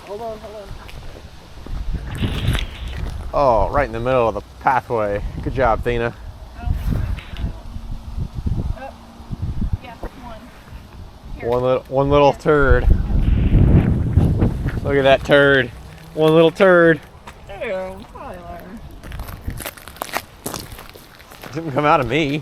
Hold on, hold on. Oh, right in the middle of the pathway. Good job, Thina. I don't think so. Oh, yeah, one. Here. One little turd. Look at that turd. One little turd. Ew, Tyler. Didn't come out of me.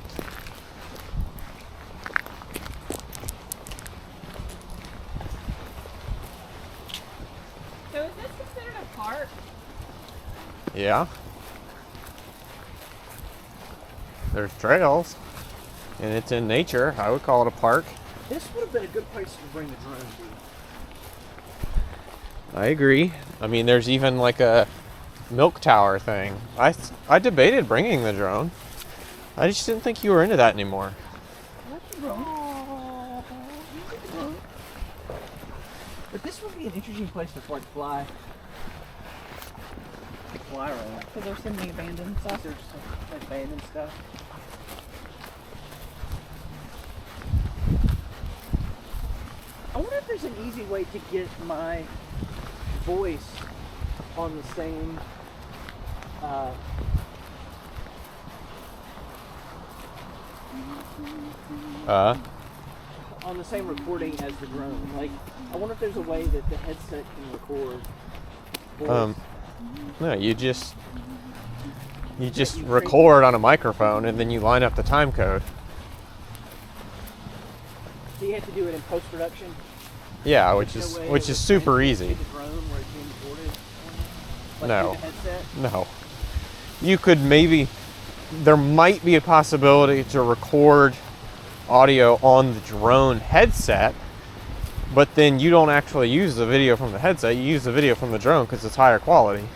So is this considered a park? Yeah. There's trails, and it's in nature. I would call it a park. This would have been a good place to bring the drone to. I agree. I mean, there's even like a milk tower thing. I debated bringing the drone. I just didn't think you were into that anymore. What's wrong? But this would be an interesting place to like fly around. Because there's so many abandoned stuff. There's some abandoned stuff. I wonder if there's an easy way to get my voice on the same on the same recording as the drone. Like, I wonder if there's a way that the headset can record voice. No, you just record on a microphone and then you line up the time code. So you have to do it in post-production? Yeah, which is super easy. The drone where it's being recorded? Like No. through the headset? No. You could there might be a possibility to record audio on the drone headset, but then you don't actually use the video from the headset, you use the video from the drone because it's higher quality.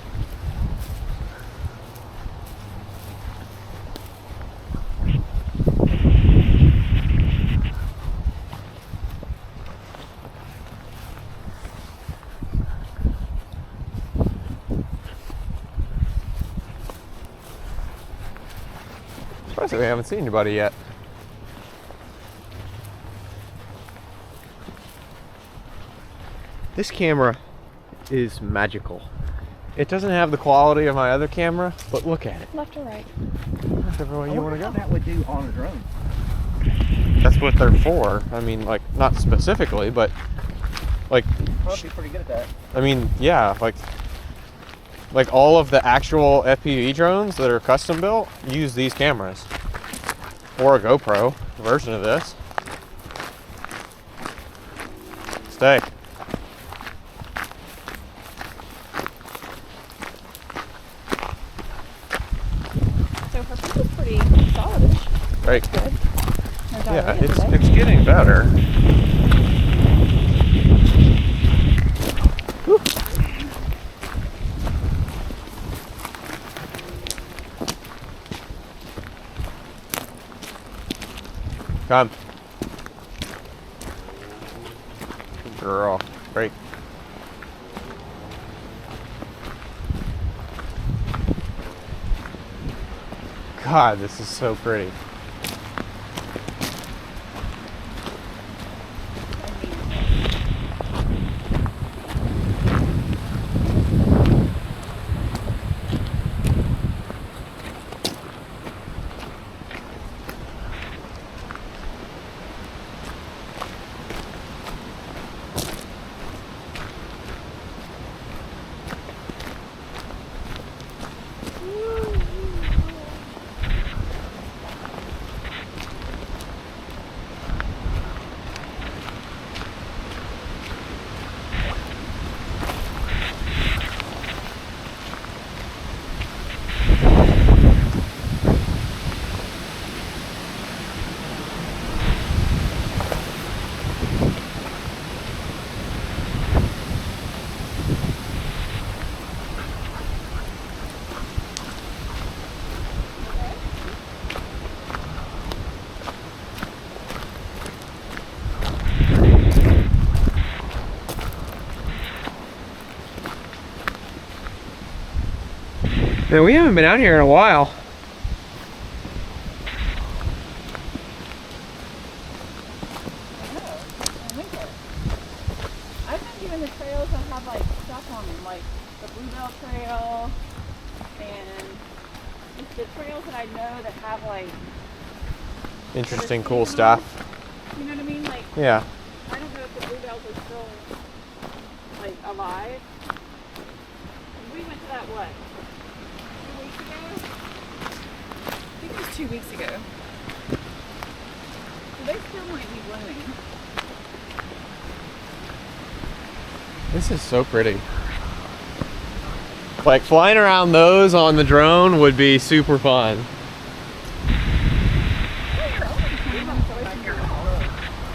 Surprised we haven't seen anybody yet. This camera is magical. It doesn't have the quality of my other camera, but look at it. Left or right? Whichever way you want to go. That would do on a drone. That's what they're for. I mean, like, not specifically, but like, I'd be pretty good at that. I mean, yeah, like all of the actual FPV drones that are custom built use these cameras, or a GoPro version of this. Stay. So her piece is pretty solidish. Right. Good. No Yeah, diarrhea today. it's getting better. Whew. Come. Good girl. Great. God, this is so pretty. Man, we haven't been out here in a while. I've been doing the trails on how have like stuff on them, like the Bluebell Trail and just the trails that I know that have like Interesting, that are cool seasonal. stuff. You know what I mean? Like Yeah. I don't know if the bluebells are still like alive. We went to that what? 2 weeks ago? I think it was 2 weeks ago. So they still might be blooming. This is so pretty. Like flying around those on the drone would be super fun.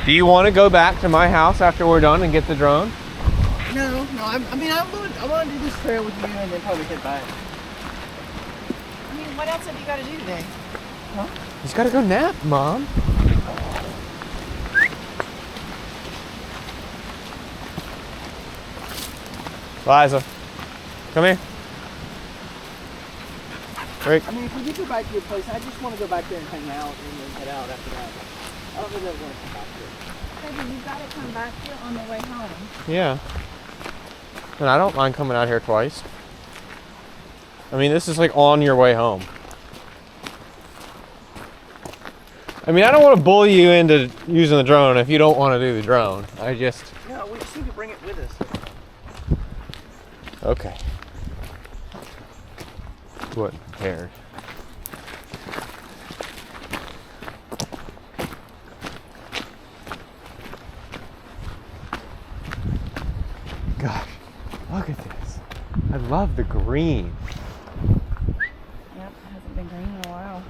Do you want to go back to my house after we're done and get the drone? No. I want to do this trail with you and then probably head back. I mean, what else have you got to do today? Huh? He's got to go nap, Mom. Liza, come here. Rick. I mean, if we get go back to your place, I just want to go back there and hang out and then head out after that. I don't think I want to come back here. Baby, you got to come back here on the way home. Yeah. And I don't mind coming out here twice. I mean, this is like on your way home. I mean, I don't want to bully you into using the drone if you don't want to do the drone. I just... No, we just need to bring it with us. Okay. Wasn't prepared. Gosh, look at this. I love the green. Yep, it hasn't been green in a while.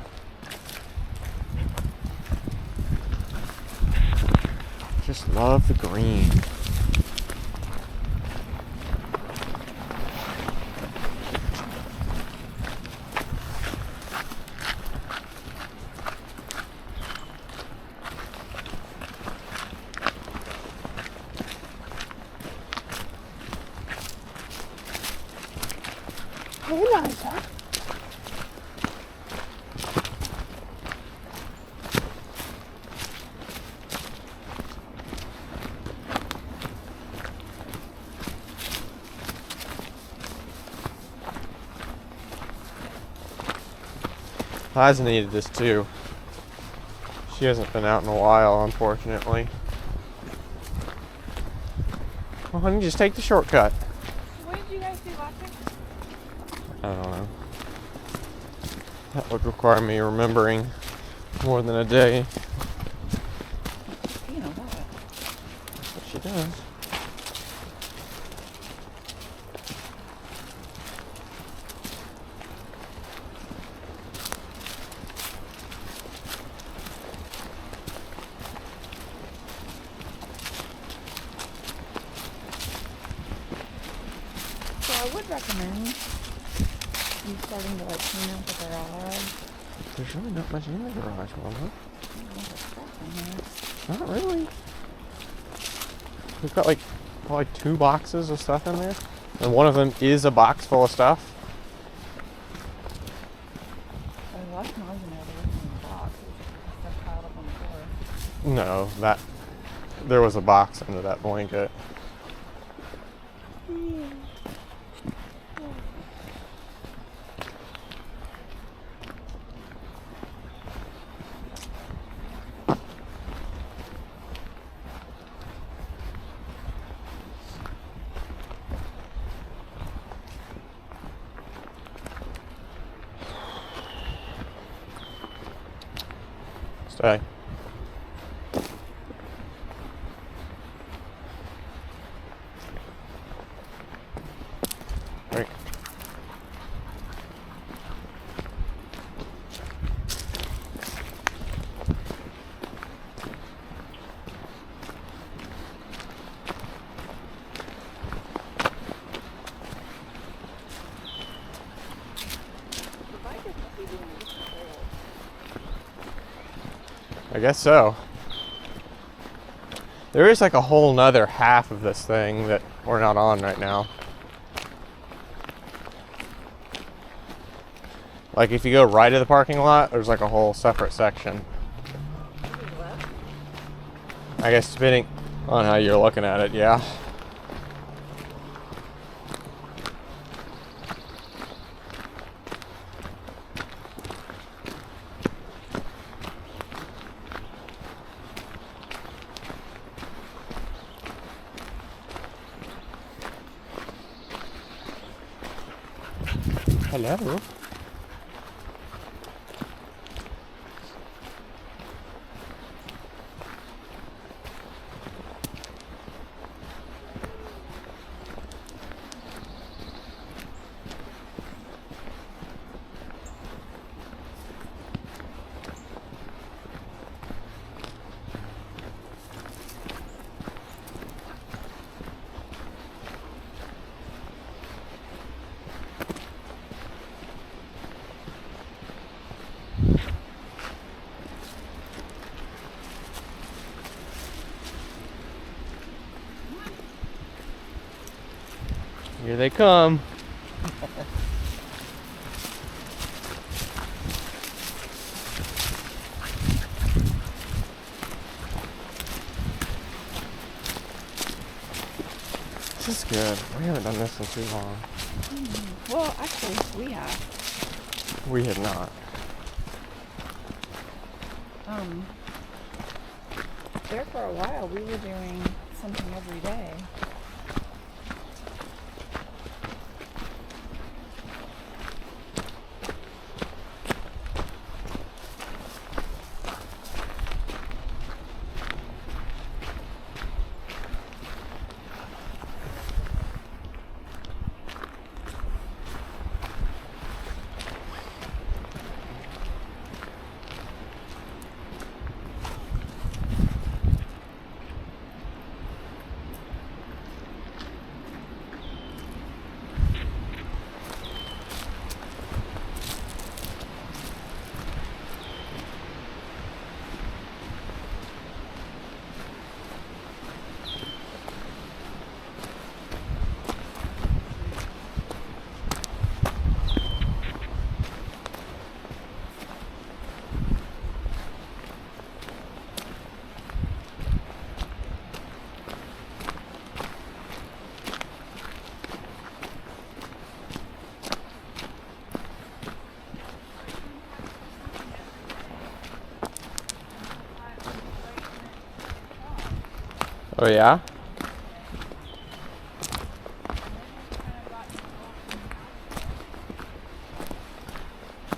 Just love the green. Hey, Liza. Liza needed this too. She hasn't been out in a while, unfortunately. Well, honey, just take the shortcut. What did you guys do last week? I don't know. That would require me remembering more than a day. You know what? But she does. So I would recommend you starting to like clean up the garage. There's really not much in the garage, Mama. There's stuff in here. Not really. We've got like probably 2 boxes of stuff in there. And one of them is a box full of stuff. I left mine in there. There wasn't in the box. It was just stuff piled up on the floor. No, there was a box under that blanket. Stay. Right. I guess so. There is like a whole nother half of this thing that we're not on right now. Like if you go right of the parking lot, there's like a whole separate section. I guess depending on how you're looking at it, yeah. Hello. Here they come. This is good. We haven't done this in too long. Well, actually, we have. We have not. There for a while, we were doing something every day. Oh yeah?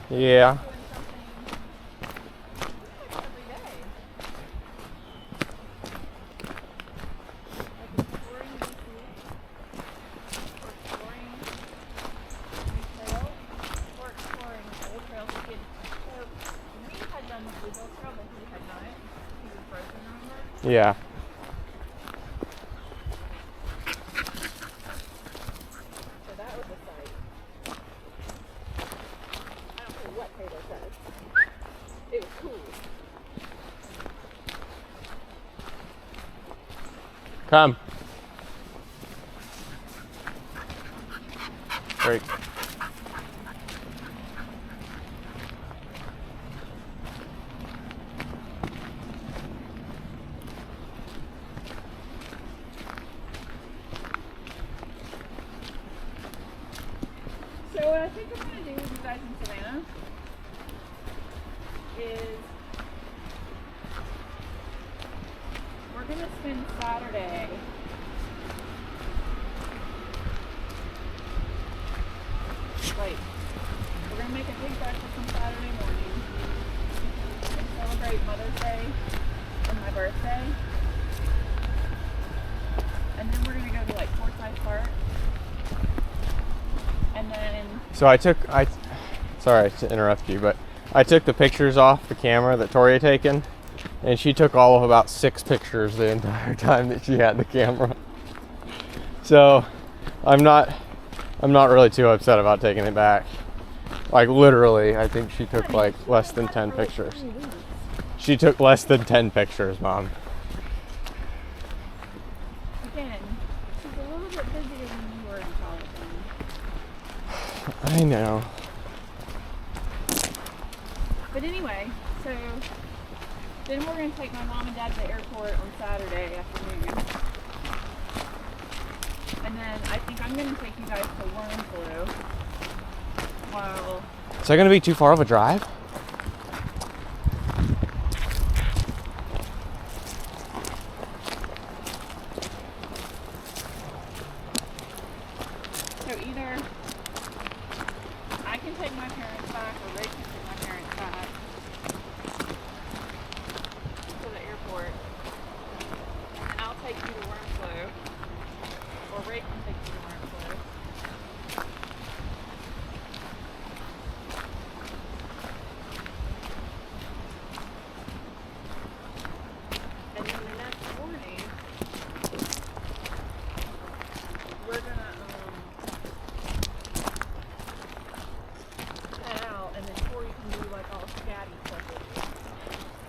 Yeah. Yeah. Come. Great. So what I think I'm going to do with you guys in Savannah is we're going to spend Saturday we're going to make a big breakfast on Saturday morning and celebrate Mother's Day and my birthday. And then we're going to go to like Forsyth Park. And then... So sorry to interrupt you, but I took the pictures off the camera that Tori had taken, and she took all of about 6 pictures the entire time that she had the camera. So I'm not really too upset about taking it back. Like literally, I think she took like less than 10 pictures. She took less than 10 pictures, Mom. Again, she's a little bit busier than you were in college. I know. But anyway, so then we're going to take my mom and dad to the airport on Saturday afternoon. And then I think I'm going to take you guys to Wormsloe while... Is that going to be too far of a drive? So either I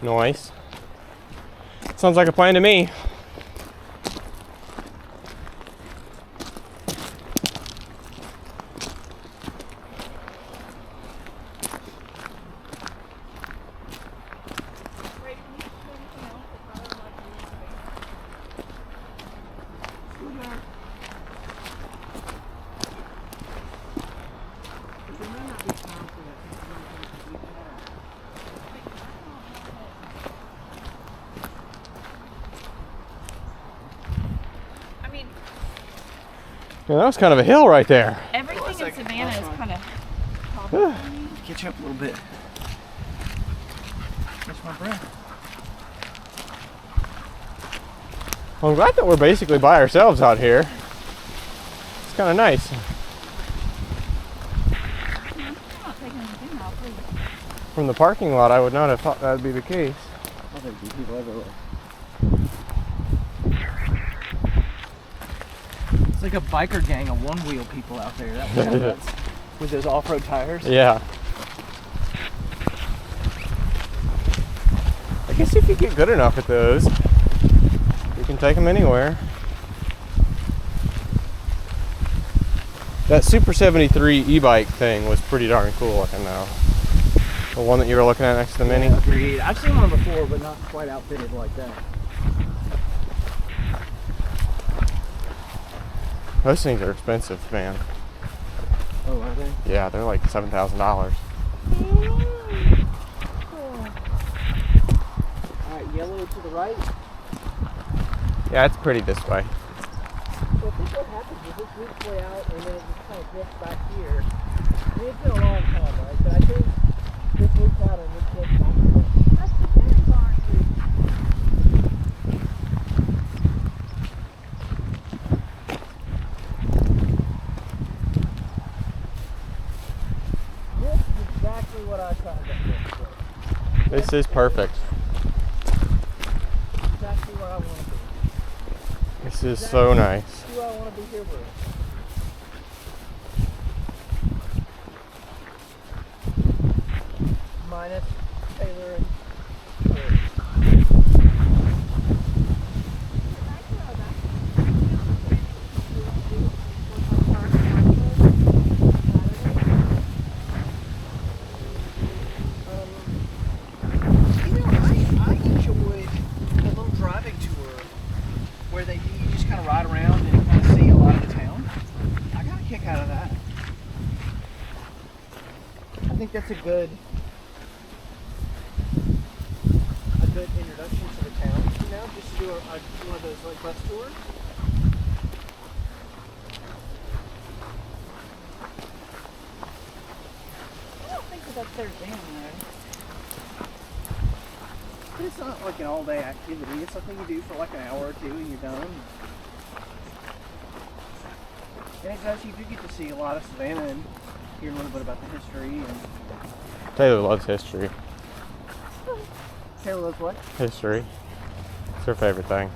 Nice. Sounds like a plan to me. Yeah, that was kind of a hill right there. Everything in Savannah is kind of. Catch up a little bit. Catch my breath. Well, I'm glad that we're basically by ourselves out here. It's kind of nice. I'm not taking anything off, please. From the parking lot, I would not have thought that would be the case. I think there'd be people everywhere. It's like a biker gang of one-wheel people out there. That was nuts. With those off-road tires. Yeah. I guess if you get good enough at those, you can take them anywhere. That Super 73 e-bike thing was pretty darn cool looking though. The one that you were looking at next to the Mini. Agreed. I've seen one before, but not quite outfitted like that. Those things are expensive, man. Oh, are they? Yeah, they're like $7,000. Alright, yellow to the right. Yeah, it's pretty this way. So I think what happens is this loops way out and then it just kind of drifts back here. I mean, it's been a long time, right? But I think this loops out and this drifts back here. That's the dairy barn. This is exactly what I tried to do. This is perfect. Exactly where I want to be. This is so nice. Who I want to be here with. Minus Taylor and Corey. I enjoyed the little driving tour where you just kind of ride around and kind of see a lot of the town. I got a kick out of that. I think that's a good introduction to the town, you know, just to do one of those like bus tours. I don't think that's their jam though. But it's not like an all-day activity. It's something you do for like an hour or two and you're done. And it does, you do get to see a lot of Savannah and hear a little bit about the history. And Taylor loves history. Taylor loves what? History. It's her favorite thing.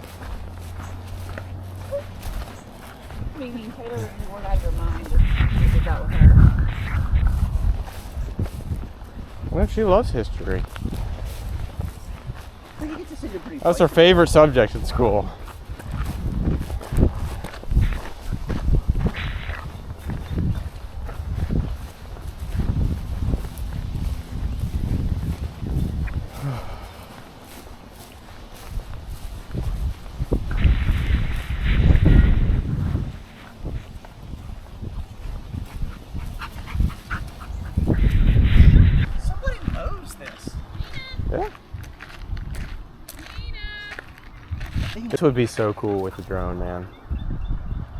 Meaning Taylor is bored out of your mind. Just did that with her. Well, she loves history. But you get to see the pretty That's her places. favorite subject at school. Somebody knows this. Yeah. This would be so cool with the drone, man.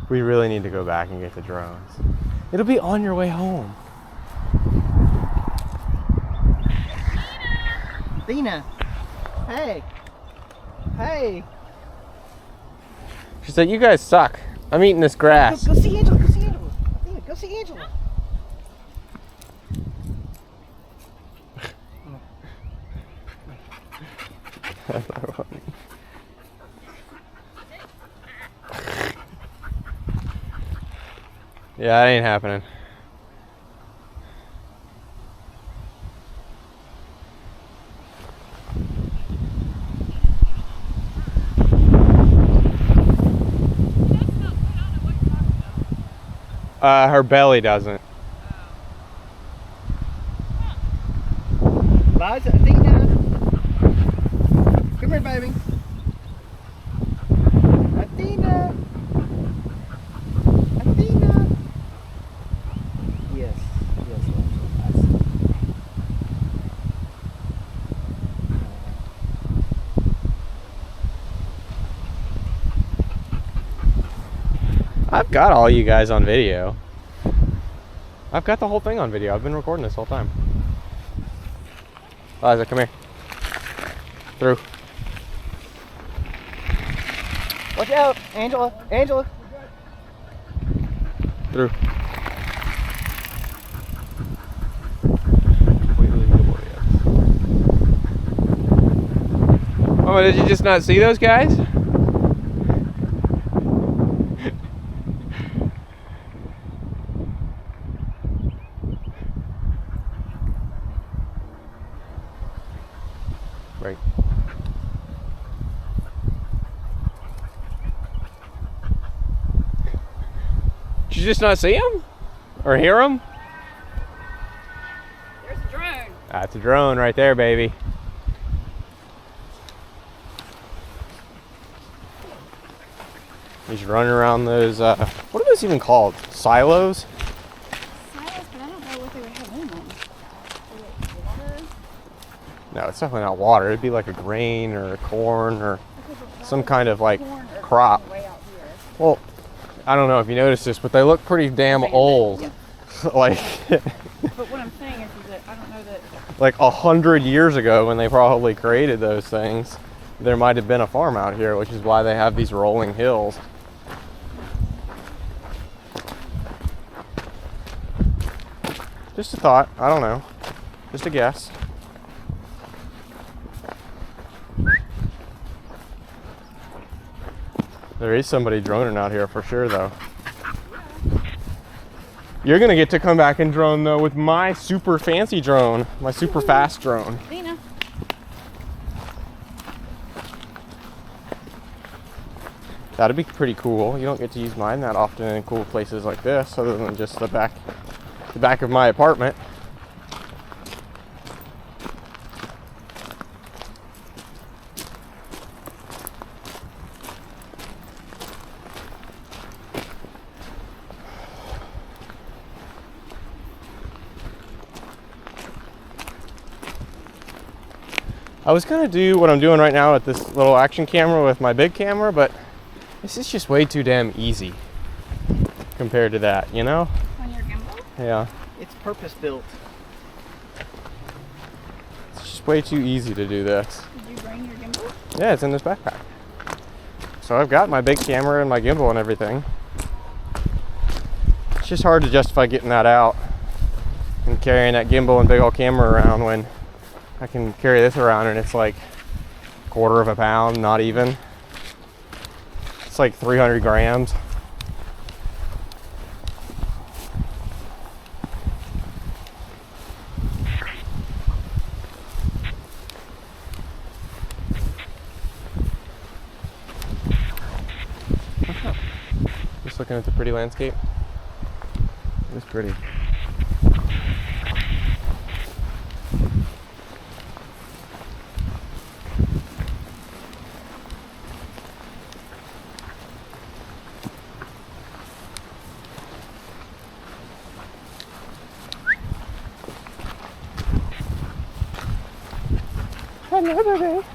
We really need to go back and get the drones. It'll be on your way home. Dina. Hey. Hey. She said, "You guys suck. I'm eating this grass." Go see Angela. Go see Angela. Dina, go see Angela. Yeah, that ain't happening. Her belly doesn't. Liza, Athena. Come here, baby. Athena. Athena. Yes. Yes, yes. I've got all you guys on video. I've got the whole thing on video. I've been recording this whole time. Liza, come here. Through. Watch out, Angela. Angela. Through. Oh, did you just not see those guys? Right. Did you just not see him? Or hear him? There's a drone. That's a drone right there, baby. He's running around those, what are those even called? Silos? Silos, but I don't know what they would have in them. Is it water? No, it's definitely not water. It'd be like a grain or a corn or Because some kind of like corn or crop. way out here. Well, I don't know if you noticed this, but they look pretty damn old. Yeah. Like, But what I'm saying is that I don't know that. like 100 years ago when they probably created those things, there might have been a farm out here, which is why they have these rolling hills. Just a thought. I don't know. Just a guess. There is somebody droning out here for sure, though. You're gonna get to come back and drone though with my super fancy drone, my super fast drone. Dina. That'd be pretty cool. You don't get to use mine that often in cool places like this, other than just the back of my apartment. I was gonna do what I'm doing right now with this little action camera with my big camera, but this is just way too damn easy compared to that, you know? On your gimbal? Yeah. It's purpose built. It's just way too easy to do this. Did you bring your gimbal? Yeah, it's in this backpack. So I've got my big camera and my gimbal and everything. It's just hard to justify getting that out and carrying that gimbal and big old camera around when I can carry this around and it's like a quarter of a pound, not even. It's like 300 grams. Just looking at the pretty landscape. It's pretty. Hello, baby.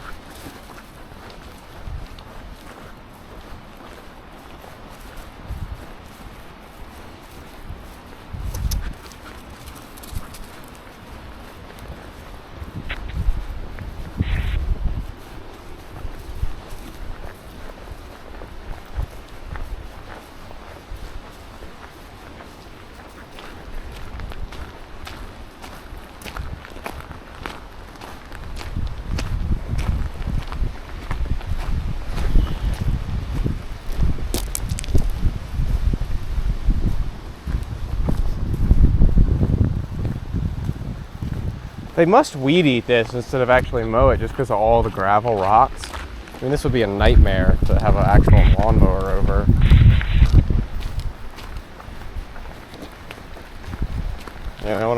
They must weed eat this instead of actually mow it just because of all the gravel rocks. I mean, this would be a nightmare to have an actual lawnmower over.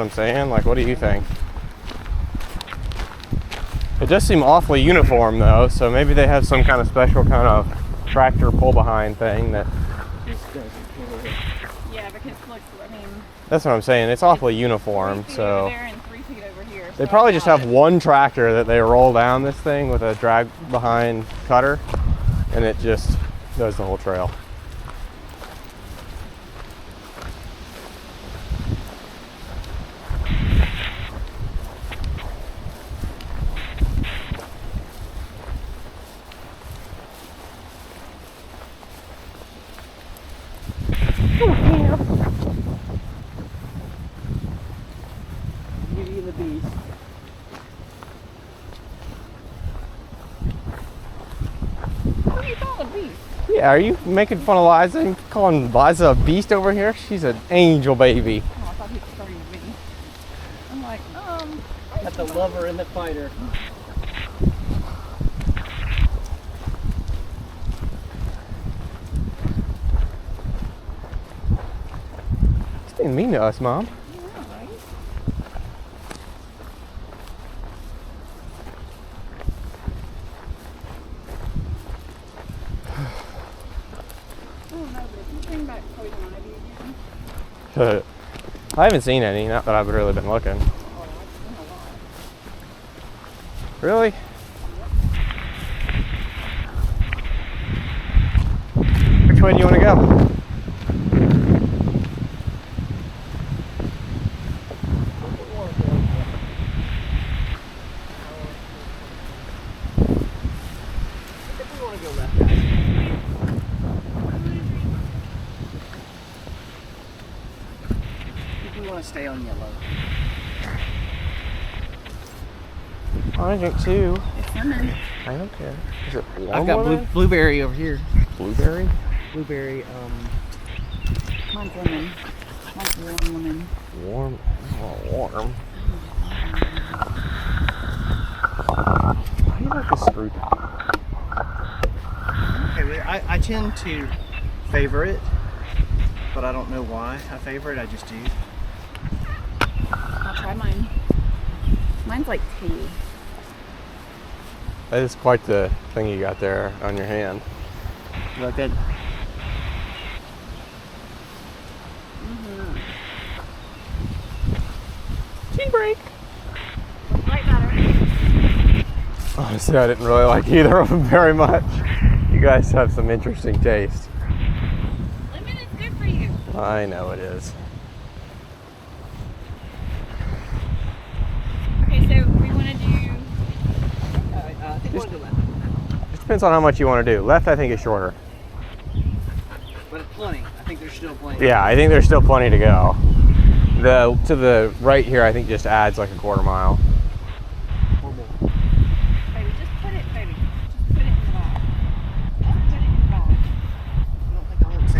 I'm saying. Like, what do you think? It does seem awfully uniform though, so maybe they have some kind of special kind of tractor pull behind thing that. Yeah, because look, I mean. That's what I'm saying. It's awfully uniform, 3 feet so. over there and 3 feet over here. They so probably I just doubt have it. one tractor that they roll down this thing with a drag behind cutter, and it just does the whole trail. Beauty and the Beast. What do you call a beast? Yeah, are you making fun of Liza and calling Liza a beast over here? She's an angel baby. Oh, I thought he was starting with me. I'm like, Got the lover and the fighter. She's being mean to us, Mom. yeah, right? Oh no, but if you bring back poison ivy again, I haven't seen any, not that I've really been looking. oh, I've seen a lot. Really? Which way do you want to go? I think we want to go left, guys. I think we want to stay on yellow. I drink two. It's lemon. I don't care. Is it warm I've got over blueberry over here. there? Blueberry? Blueberry, Mine's lemon. Mine's warm lemon. Warm? Oh, warm. Why do you like the screw top? okay, I tend to favor it, but I don't know why I favor it, I just do. I'll try mine. Mine's like tea. That is quite the thing you got there on your hand. You like that? Tea break. Right better. Honestly, I didn't really like either of them very much. You guys have some interesting taste. Lemon is good for you. I know it is. Okay, so we want to do. I think we want to go left. Just depends on how much you want to do. Left, I think, is shorter. But it's plenty. I think there's still plenty. Yeah, I think there's still plenty to go. To the right here, I think just adds like a quarter mile. Or more. Baby, just put it, baby. Just put it in the bag. Just put it in the bag. I don't think I want to say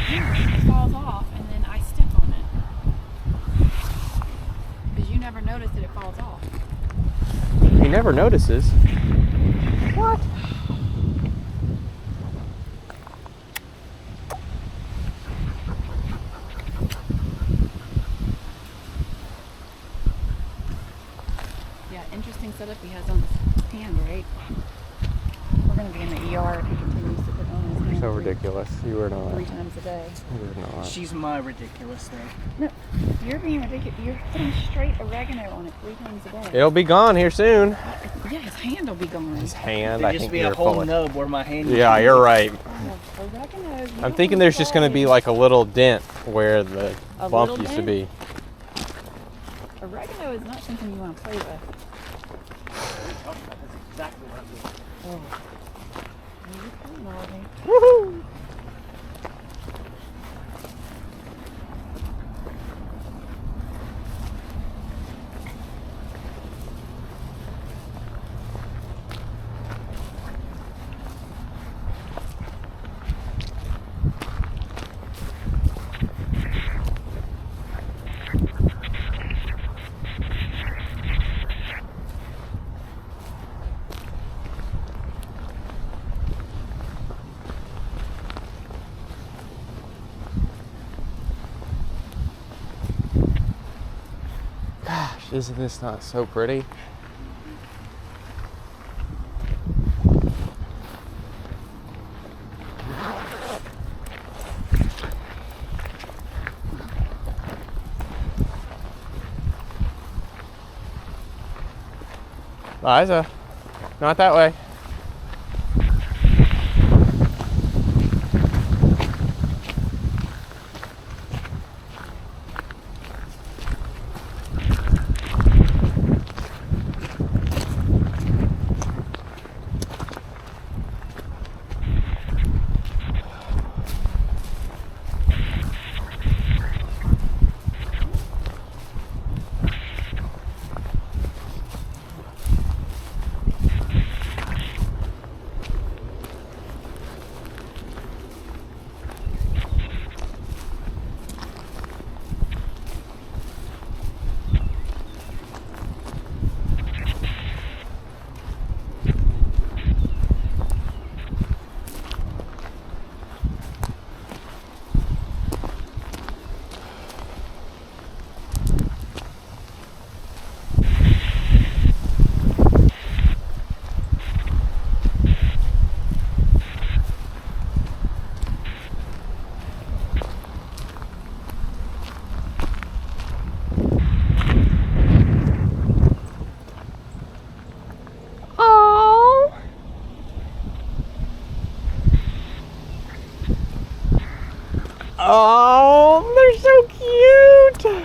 Here, it falls off, and then I step on it. Because you never notice that it falls off. He never notices. What? Yeah, interesting setup he has on his hand, right? We're going to be in the ER if he continues to put on his hand. So ridiculous. You were not. 3 times a day. You were not. She's my ridiculous thing. No, you're being ridiculous. You're putting straight oregano on it 3 times a day. It'll be gone here soon. Yeah, his hand will be gone. His hand, There'd I just think be you're a whole full of- nub where my hand Yeah, you're right. Oh, oregano. you I'm don't thinking wanna there's just going to be play. like a little dent where the A bump little used to dent? be. Oregano is not something you want to play with. That's exactly what I'm doing. Oh. You're cool, Molly. Woohoo! Isn't this not so pretty? Liza, not that way. Oh, they're so cute.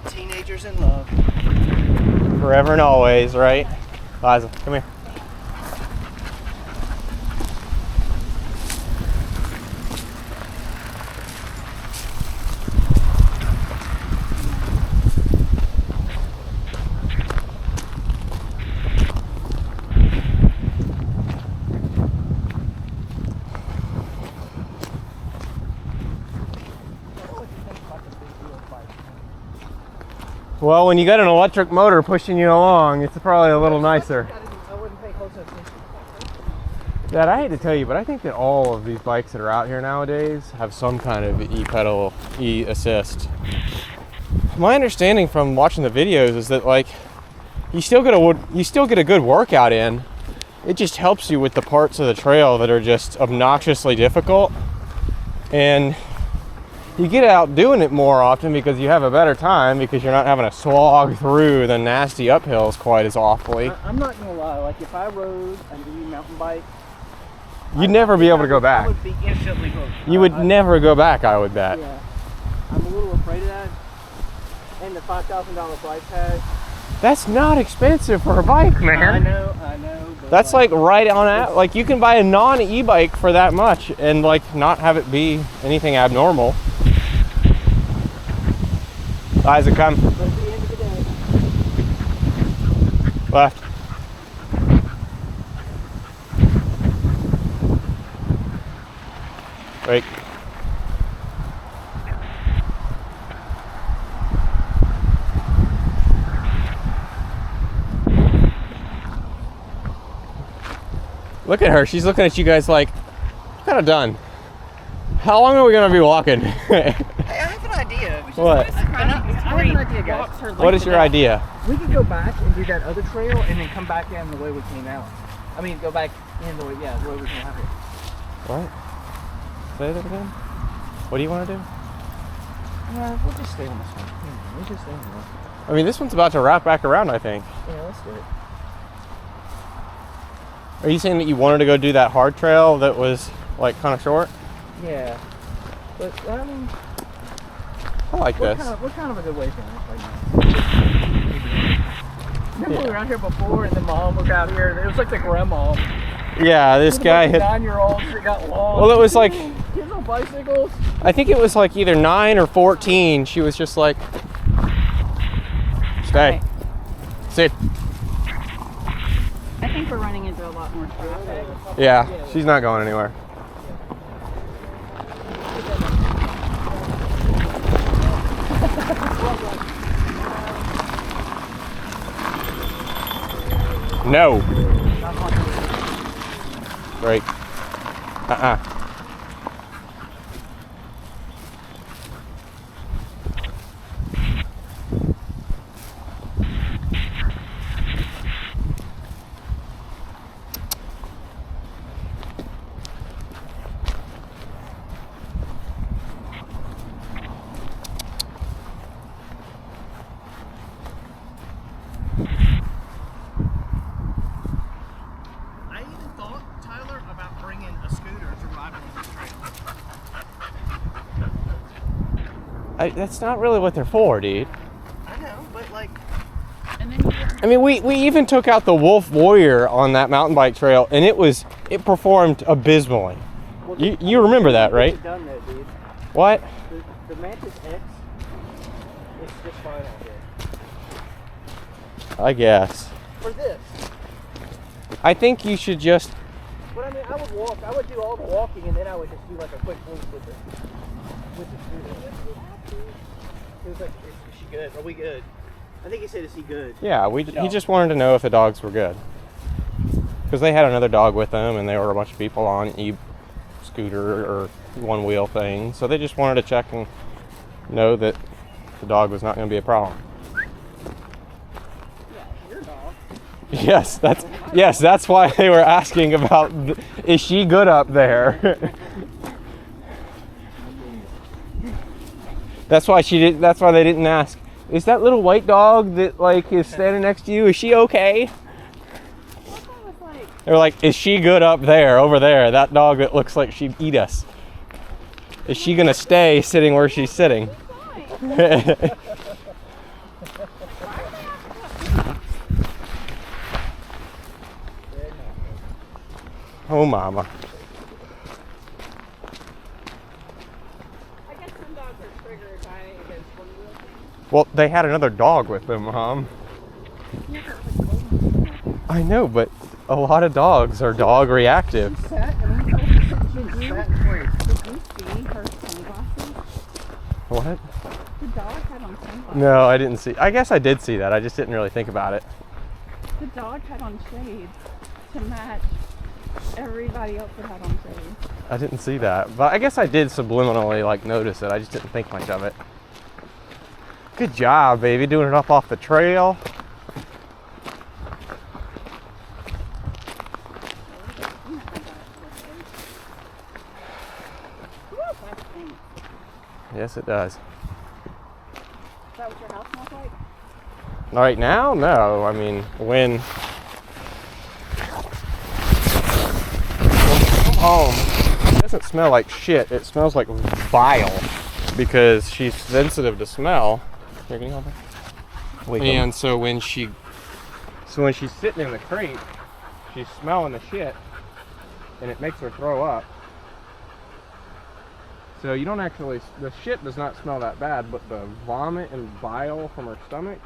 Teenagers in love. Forever and always, right? Liza, come here. Well, when you got an electric motor pushing you along, it's probably a little nicer. I wouldn't pay close attention. Dad, I hate to tell you, but I think that all of these bikes that are out here nowadays have some kind of e-pedal, e-assist. My understanding from watching the videos is that, like, you still get a good workout in. It just helps you with the parts of the trail that are just obnoxiously difficult, and you get out doing it more often because you have a better time, because you're not having to slog through the nasty uphills quite as awfully. I'm not gonna lie, like if I rode an mountain bike, You'd never be able to go back. I would be instantly hooked. You would never go back, I would bet. Yeah, I'm a little afraid of that. And the $5,000 price tag. That's not expensive for a bike, man. I know. But That's like right on that. Like, you can buy a non-e-bike for that much and like not have it be anything abnormal. Isaac, come. But at the end of the day, Left. Wait. Look at her. She's looking at you guys like, kind of done. How long are we going to be walking? hey, I have an idea. What? I have an idea, guys. What is your idea? We could go back and do that other trail and then come back in the way we came out. I mean, go back in the way, the way we came out here. What? Say that again? What do you want to do? We'll just stay on this one. We'll just stay on this one. I mean, this one's about to wrap back around, I think. Yeah, let's do it. Are you saying that you wanted to go do that hard trail that was like kind of short? Yeah. But, I mean, I like this. We're kind of a good way from it right now. Remember we were out here before and the mom was out here? It was like the grandma. Yeah, this guy had 9-year-olds that got lost. Well, it was like, kids on bicycles. I think it was like either 9 or 14. She was just like, stay. Sit. I think we're running into a lot more traffic. Yeah, she's not going anywhere. No. Right. That's not really what they're for, dude. I know, but like, And then I mean, we even took out the Wolf Warrior on that mountain bike trail, and it performed abysmally. well, You remember that, right? They've done that, dude. What? The Mantis X is just fine out there. I guess. For this. I think you should just. But I mean, I would walk. I would do all the walking, and then I would just do like a quick loop with the scooter. He was like, "Is she good? Are we good?" I think he said, "Is he good?" Yeah, he just wanted to know if the dogs were good. Because they had another dog with them, and there were a bunch of people on e-scooter or one-wheel thing. So they just wanted to check and know that the dog was not going to be a problem. Yeah, your dog. Yes, that's why they were asking about, is she good up there? That's why they didn't ask, is that little white dog that like is standing next to you, is she okay? They were like, is she good up there, over there? That dog that looks like she'd eat us. Is she gonna stay sitting where she's sitting? Oh, mama. I guess some dogs are triggered by against one-wheel. Well, they had another dog with them, Mom. I know, but a lot of dogs are dog reactive. Did you see her sunglasses? What? The dog had on sunglasses. No, I didn't see. I guess I did see that. I just didn't really think about it. The dog had on shades to match everybody else that had on shades. I didn't see that. But I guess I did subliminally like notice it. I just didn't think much of it. Good job, baby, doing it up off the trail. Yes, it does. Is that what your house smells like? Right now? No. I mean, when home, it doesn't smell like shit. It smells like bile because she's sensitive to smell. Here, can you hold that? And so when she's sitting in the crate, she's smelling the shit, and it makes her throw up. So you don't actually, the shit does not smell that bad, but the vomit and bile from her stomach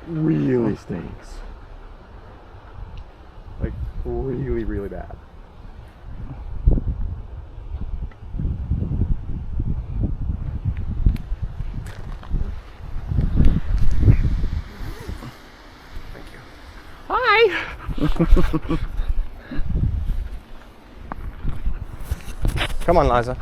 really stinks. Like really, really bad. Thank you. Hi! Come on, Liza.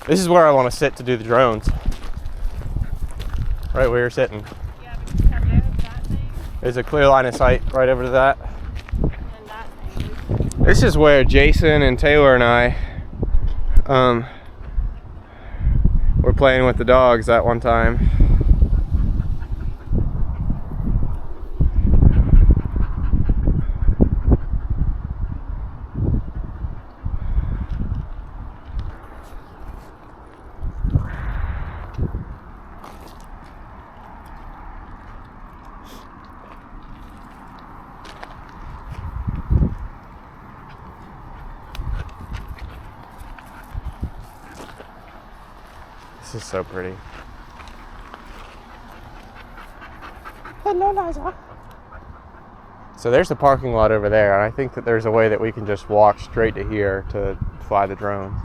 This is where I want to sit to do the drones. Right where you're sitting. Yeah, because that thing There's a clear line of sight right over to that. and that thing. This is where Jason and Taylor and I were playing with the dogs that one time. This is so pretty. Hello, Liza. So there's the parking lot over there, and I think that there's a way that we can just walk straight to here to fly the drones.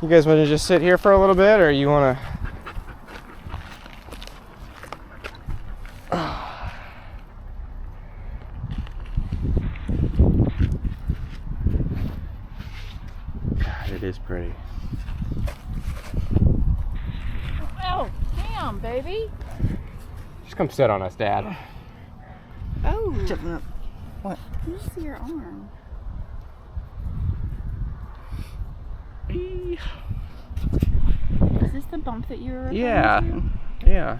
You guys want to just sit here for a little bit, or you want to? It is pretty. Oh, damn, baby. Just come sit on us, Dad. Oh, Jumping up. What? you see your arm. Is this the bump that you were referring Yeah. to? Yeah.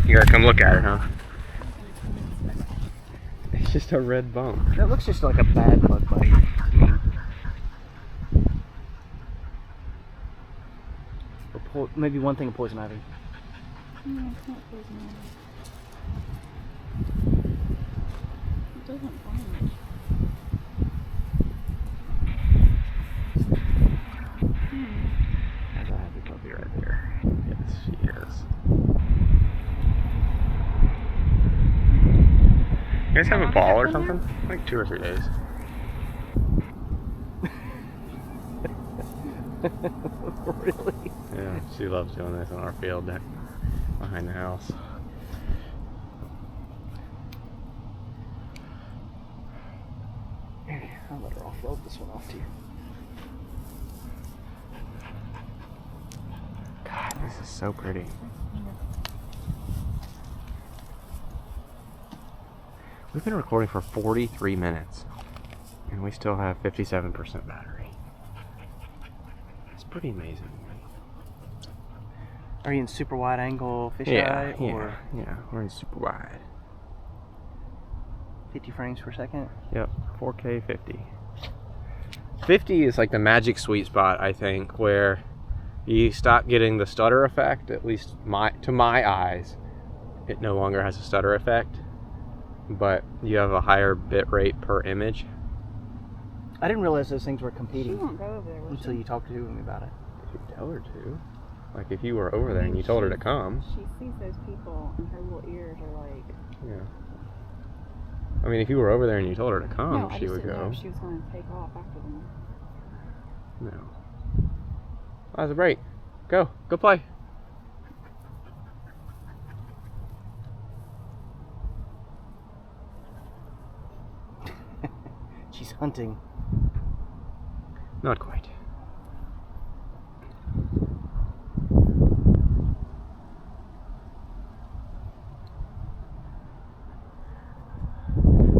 You gotta come look at it, huh? It's just a red bump. That looks just like a bad bug bite. Or maybe one thing of poison ivy. No, it's not poison ivy. It doesn't bite. There's a happy puppy right there. Yes, she is. You guys have a ball or something? Like 2 or 3 days. Really? Yeah, she loves doing this on our field deck behind the house. Here, I'll let her offload this one off to you. God, this is so pretty. We've been recording for 43 minutes and we still have 57% battery. It's pretty amazing. Are you in super wide angle fisheye Yeah, or yeah, we're in super wide. 50 frames per second? Yep, 4K 50. 50 is like the magic sweet spot, I think, where you stop getting the stutter effect. At least to my eyes, it no longer has a stutter effect, but you have a higher bit rate per image. I didn't realize those things were She competing won't go over there, will until she? you talked to me about it. If you tell her to. Like if you were over there and you told her to come. She sees those people and her little ears are like... Yeah. I mean, if you were over there and you told her to come, no, I she just would didn't know go. if she was going to take off after them. No. Oh, that's a break. Go play. She's hunting. Not quite.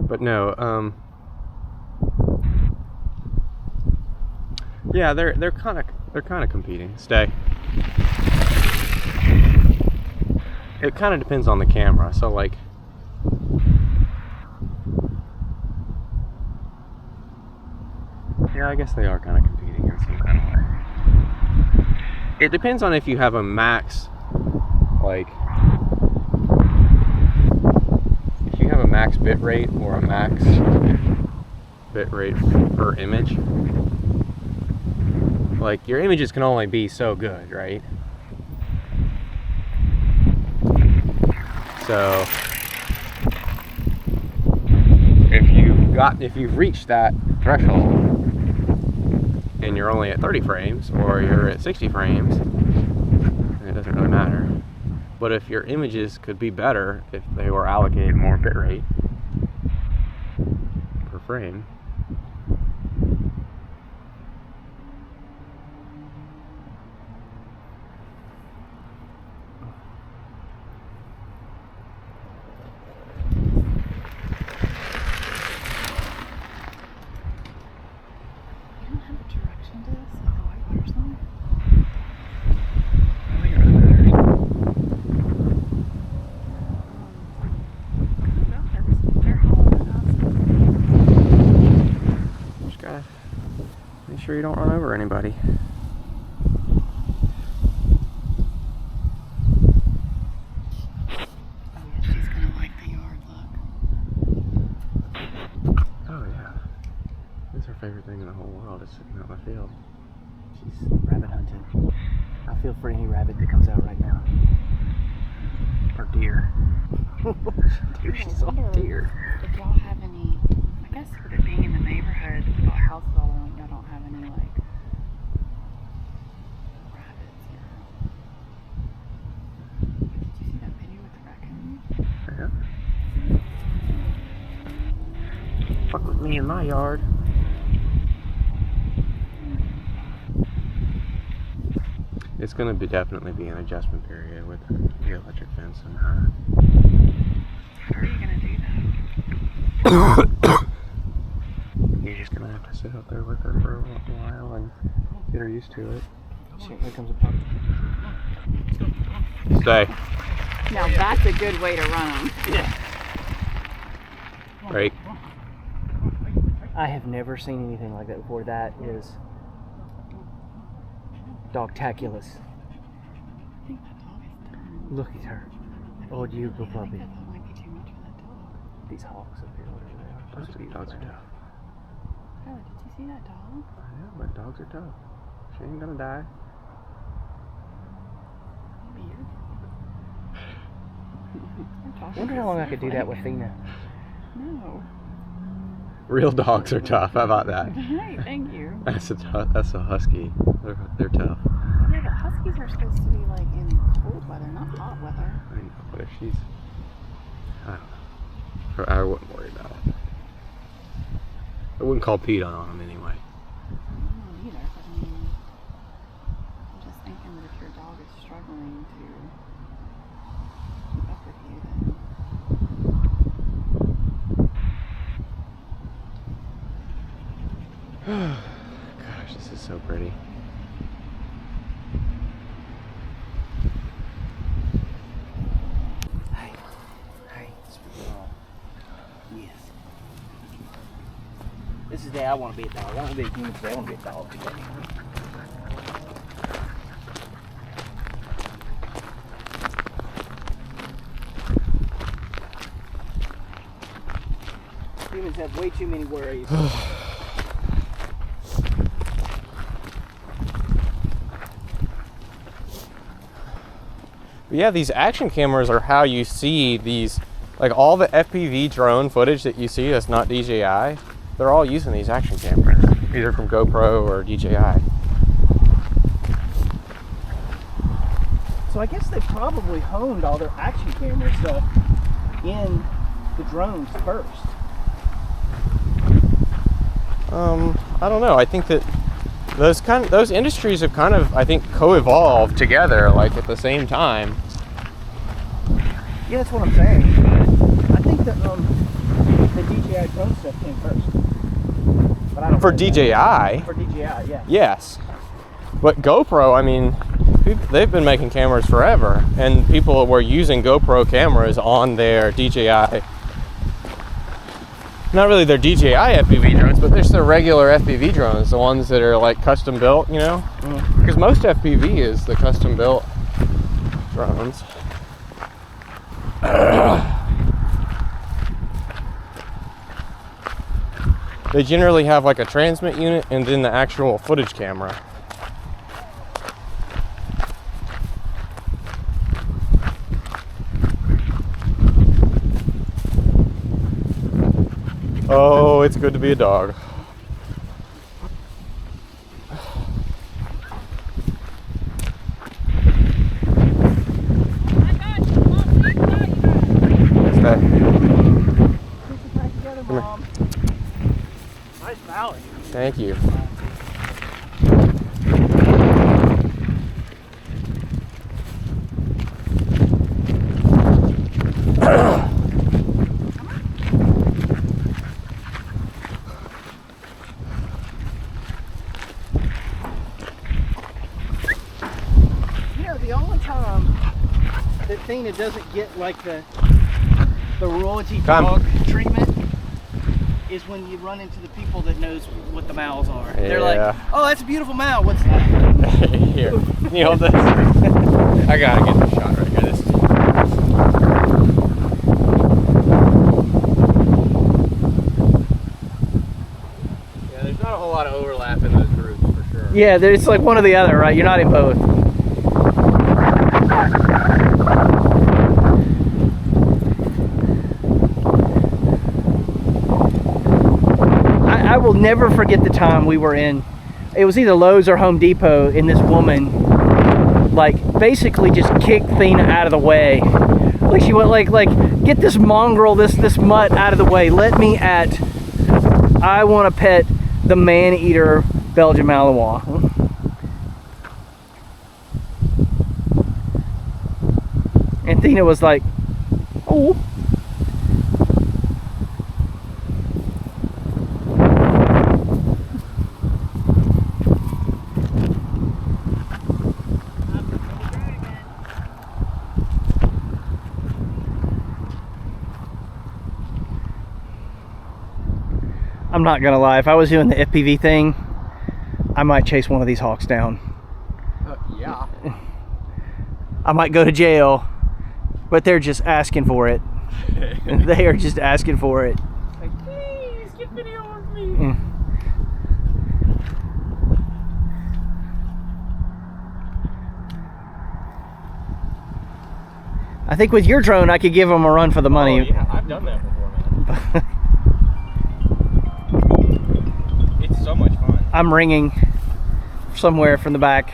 But no, yeah, they're kind of competing. Stay. It kind of depends on the camera. So like, yeah, I guess they are kind of competing in some kind of way. It depends on if you have a max, like, if you have a max bit rate or a max bit rate per image. Like, your images can only be so good, right? So if you've reached that threshold and you're only at 30 frames or you're at 60 frames, then it doesn't really matter. But if your images could be better if they were allocated more bitrate per frame, make sure you don't run over anybody. Oh yeah, she's gonna like the yard look. Oh yeah. This is her favorite thing in the whole world, is sitting out in the field. She's rabbit hunting. I feel for any rabbit that comes out right now. Or deer. Deer, she's all deer. If y'all have any, I guess with it being in the neighborhood, with all houses all around, y'all don't have any like rabbits or... Did you see that video with the raccoon? Yeah. Fuck with me in my yard. It's gonna definitely be an adjustment period with the electric fence and her. How are you gonna do that? You're just gonna have to sit up there with her for a while and get her used to it. Shit, here comes a pup. Stay. Now that's a good way to run them. Yeah. Break. I have never seen anything like that before. That is dogtaculous. I think that dog is done. Look at her. Oh, you go I think puppy. that dog might be too much for that dog. These hawks up here, whatever they are. Those are beautiful. Dogs are tough. Tyler, did you see that dog? I know, but dogs are tough. She ain't gonna die. Maybe you're. I wonder how long I could do that with Fina. No. Real dogs are tough. How about that? Right, thank you. That's a husky. They're tough. Yeah, but huskies are supposed to be like in cold weather, not hot weather. I know, but if she's, I don't know. I wouldn't worry about it. I wouldn't call Pete on them anyway. I don't know either, but I mean, I'm just thinking that if your dog is struggling to keep up with you, then Gosh, this is so pretty. Hey. Hey. Yes. This is the day I want to be a dog. I don't want to be a human today. I want to be a dog today. Humans have way too many worries. But yeah, these action cameras are how you see these, like all the FPV drone footage that you see that's not DJI, they're all using these action cameras, either from GoPro or DJI. So I guess they probably honed all their action camera stuff in the drones first. I don't know. I think that those industries have kind of, I think, co-evolved together, like at the same time. Yeah, that's what I'm saying. I think that the DJI drone stuff came first. But I don't For know DJI, For DJI, yeah. yes. But GoPro, I mean, they've been making cameras forever, and people were using GoPro cameras on their DJI. Not really their DJI FPV drones, but there's the regular FPV drones, the ones that are like custom built, you know? Because most FPV is the custom built drones. They generally have like a transmit unit and then the actual footage camera. Oh, it's good to be a dog. Stay. Together, Mom. Nice valley. Thank you. You know, the only time that Thina doesn't get like the royalty dog treatment is when you run into the people that knows what the mouths are. They're like, oh, that's a beautiful mouth. What's that? Here, can you hold this? I gotta get the shot right here. This is yeah, there's not a whole lot of overlap in those groups for sure. Yeah, it's like one or the other, right? You're not in both. I will never forget the time we were in, it was either Lowe's or Home Depot, and this woman like basically just kicked Thina out of the way. Like she went like get this mongrel, this mutt out of the way. Let me at, I want to pet the man-eater Belgian Malinois. And Tina was like, oh. I'm not gonna lie, if I was doing the FPV thing, I might chase one of these hawks down. Yeah. I might go to jail, but they're just asking for it. They are just asking for it. Like, please get video of me. Mm. I think with your drone, I could give them a run for the money. Oh, yeah, I've done that before, man. It's so much fun. I'm ringing somewhere from the back.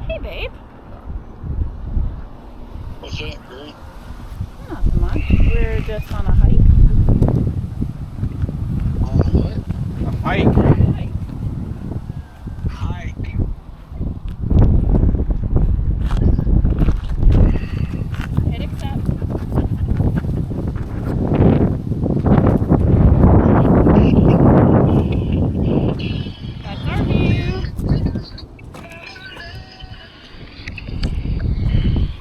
Hey, babe. What's up, girl? Not much. We're just on a hike. On what? A hike. Hike. Hike. Hit accept. That's our view.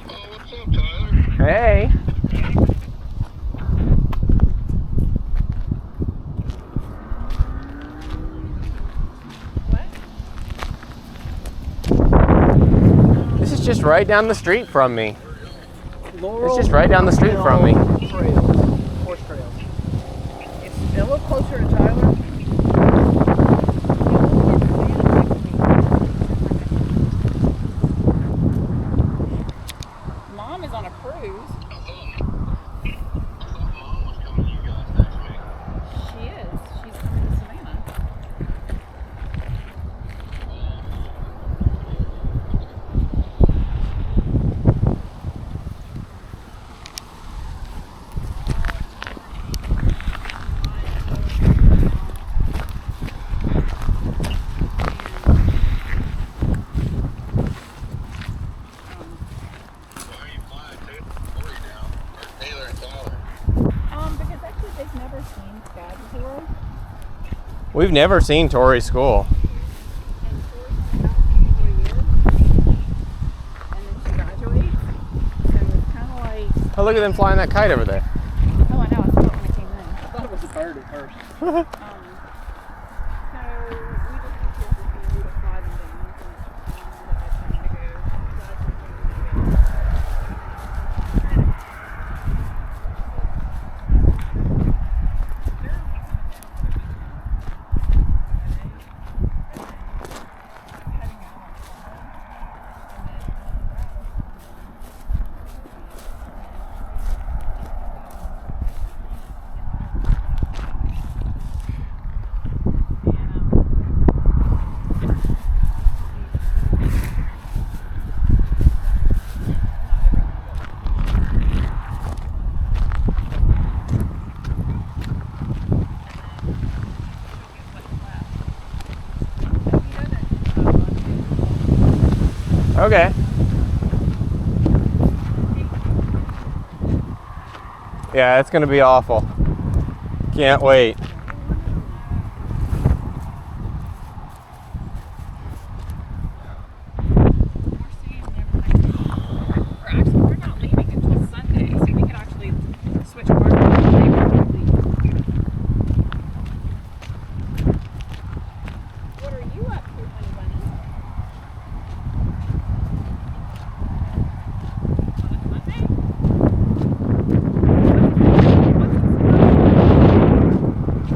Oh, what's up, Tyler? Hey. This is just right down the street from me. It's just right down the street from me. Trails, horse trails. It's a little closer to Tyler. Mom is on a cruise. I thought Mom was coming to you guys next week. She is. She's coming to Savannah. Why are you flying Tori now? Or Taylor and Tyler? Because actually they've never seen Sky before. We've never seen Tori's school. And Tori's only out for a year. And then she graduates. So it's kind of like, Oh, look at them flying that kite over there. oh, I know, I saw it when I came in. I thought it was a bird at first. So we just have to fly them down. So it's trying to go. Okay. Yeah, it's gonna be awful. Can't wait. We're not leaving until Sunday, so we could actually switch cars and leave. What are you up to, honey bunny? On a Sunday? What's in store?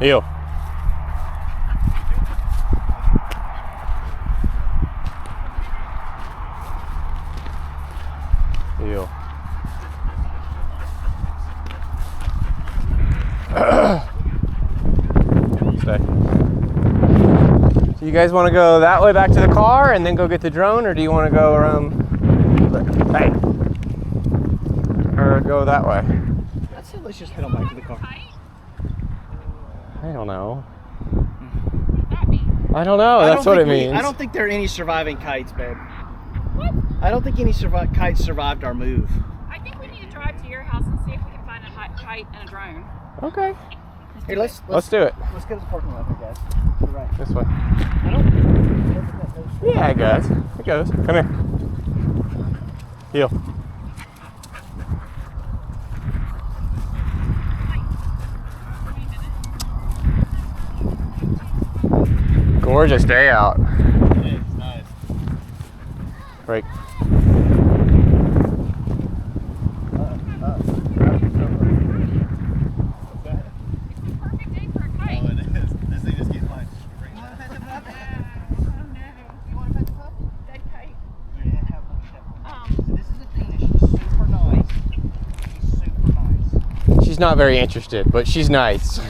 Heel. Heel. Stay. So you guys want to go that way back to the car and then go get the drone, or do you want to go around? Hey. Or go that way? I said let's just head on back to the car. I don't know. What does that mean? I don't know. That's what it means. I don't think there are any surviving kites, babe. What? I don't think any kites survived our move. I think we need to drive to your house and see if we can find a kite and a drone. Okay. Here, Let's do it. Let's go to the parking lot, guys. You're right. This way. I don't. Yeah, it goes. It goes. Come here. Heel. Gorgeous day out. Yeah, it's nice. Right. Perfect day for a kite. Oh, it is. This thing just keeps flying straight. Oh no. You want to pet the pup? Dead kite. Yeah, have one. Um, So this is the thing. She's super nice. She's super nice. She's not very interested, but she's nice. Sit.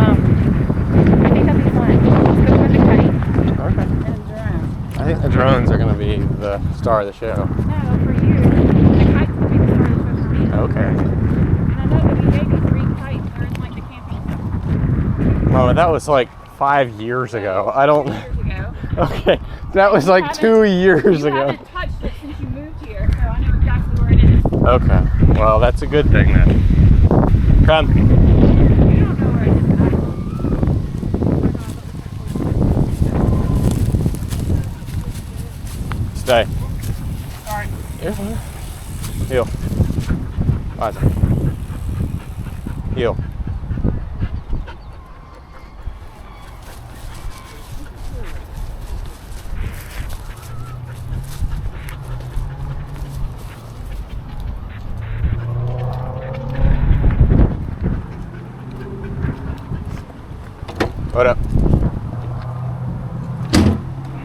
I think that'd be fun. Let's go find a kite Okay. and a drone. I think the drones are going to be the star of the show. No, for you. The kite's gonna be the star of the show for me. Okay. And I know that we gave you 3 kites. They're in like the camping stuff. Oh, that was like 5 years ago. I don't. 2 years ago. Okay. That was like 2 years You ago. haven't touched it since you moved here, so I know exactly where it is. Okay. Well, that's a good thing then. Come. You don't know where it is, but I Stay. Sorry. You're fine. Heel. Awesome. Heel. What up?